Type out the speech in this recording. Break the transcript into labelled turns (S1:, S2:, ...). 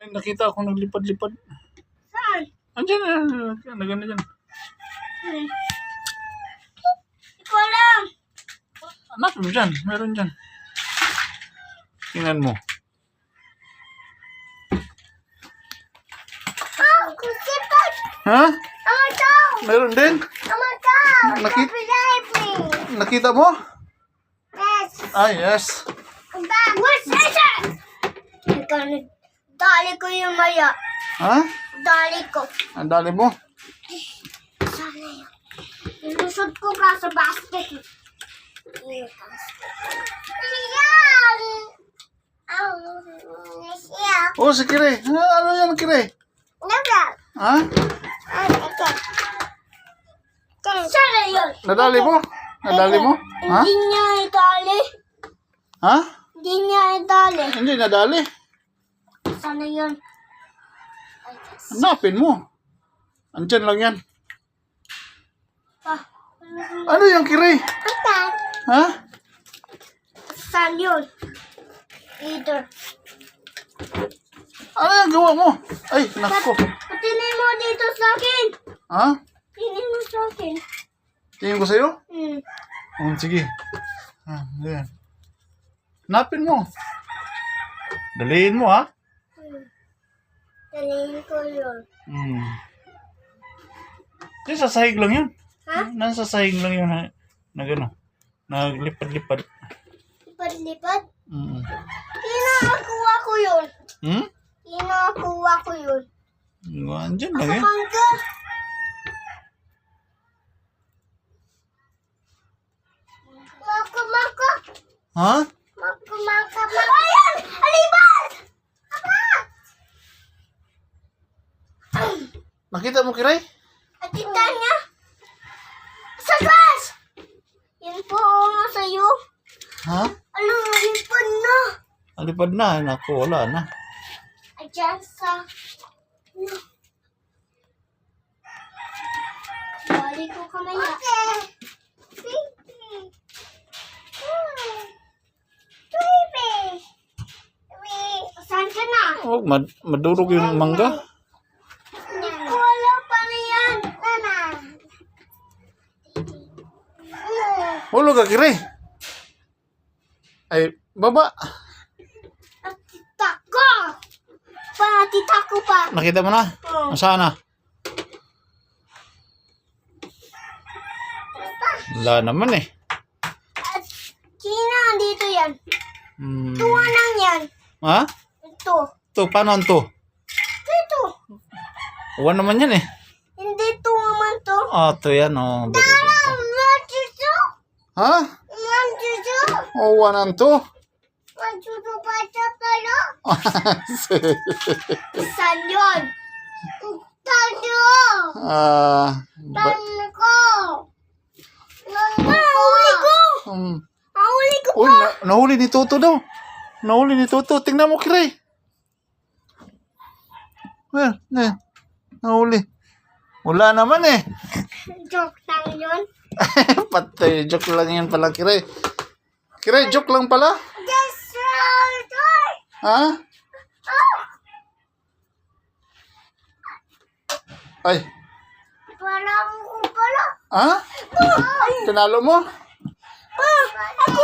S1: Ay, nakita akong naglipad-lipad.
S2: Saan?
S1: Andiyan, nagana dyan.
S2: Ikaw lang.
S1: Anak mo dyan, meron dyan. Tingnan mo.
S2: Oh, kusipag.
S1: Ha?
S2: Ito.
S1: Meron din?
S2: Ito.
S1: Nakita-
S2: Copyright.
S1: Nakita mo?
S2: Yes.
S1: Ah, yes.
S2: What's that? Dali ko yung maya.
S1: Ha?
S2: Dali ko.
S1: Ang dali mo?
S2: Sana yun. Ilusot ko ka sa basket.
S1: Oh, si Kire. Ano yan, Kire? Ha?
S2: Sana yun.
S1: Nadali mo? Nadali mo? Ha?
S2: Hindi niya idali.
S1: Ha?
S2: Hindi niya idali.
S1: Hindi nadali.
S2: Sana yun.
S1: Hanapin mo. Andyan lang yan.
S2: Ah.
S1: Ano yung Kire? Ha?
S2: Saan yun? Either.
S1: Ano yung gawa mo? Ay, nako.
S2: Patinin mo dito sa akin.
S1: Ha?
S2: Patinin mo sa akin.
S1: Tingin ko sa'yo?
S2: Hmm.
S1: Oh, sige. Yan. Hanapin mo. Daliin mo, ha?
S2: Dalihin ko yun.
S1: Sa sahig lang yun.
S2: Ha?
S1: Nasa sahig lang yun na gano'n. Naglipad-lipad.
S2: Lipad-lipad? Inakuha ko yun.
S1: Hmm?
S2: Inakuha ko yun.
S1: Andyan lang yun.
S2: Mangga. Maka.
S1: Ha?
S2: Maka. Ayan! Alibad!
S1: Nakita mo, Kiray?
S2: Atita niya. Sa glass! Yan po nga sa'yo.
S1: Ha?
S2: Ano, lipad na.
S1: Alipad na. Naku, wala na.
S2: Ayan sa... Bali ko kamay na. Saan ka na?
S1: Oh, madurog yung mangga.
S2: Hindi ko alam paano yan.
S1: Hulog ka, Kiray. Ay, baba.
S2: Tita ko! Tita ko pa.
S1: Nakita mo na?
S2: Oo.
S1: Nasaan na? Wala naman eh.
S2: At Kina, dito yan. Tuwa lang yan.
S1: Ha?
S2: Ito.
S1: Ito, paano to?
S2: Ito.
S1: Uwan naman yan eh.
S2: Hindi tuwa man to.
S1: Ah, ito yan. Oh,
S2: Manchucho.
S1: ha?
S2: Manchucho.
S1: Uwanan to.
S2: Manchucho pa sa palo. Saan yun? Tado. Tano ko. Nahuli ko. Nahuli ko
S1: Uy,
S2: pa.
S1: nahuli ni Toto daw. Nahuli ni Toto. Tingnan mo, Kiray. Well, nahuli. Wala naman eh.
S2: Joke lang yun.
S1: Patay, joke lang yan pala, Kiray. Kiray, joke lang pala.
S2: Just right.
S1: Ha? Ay,
S2: Parang ko pala.
S1: ha? Tinalo mo?
S2: Ako!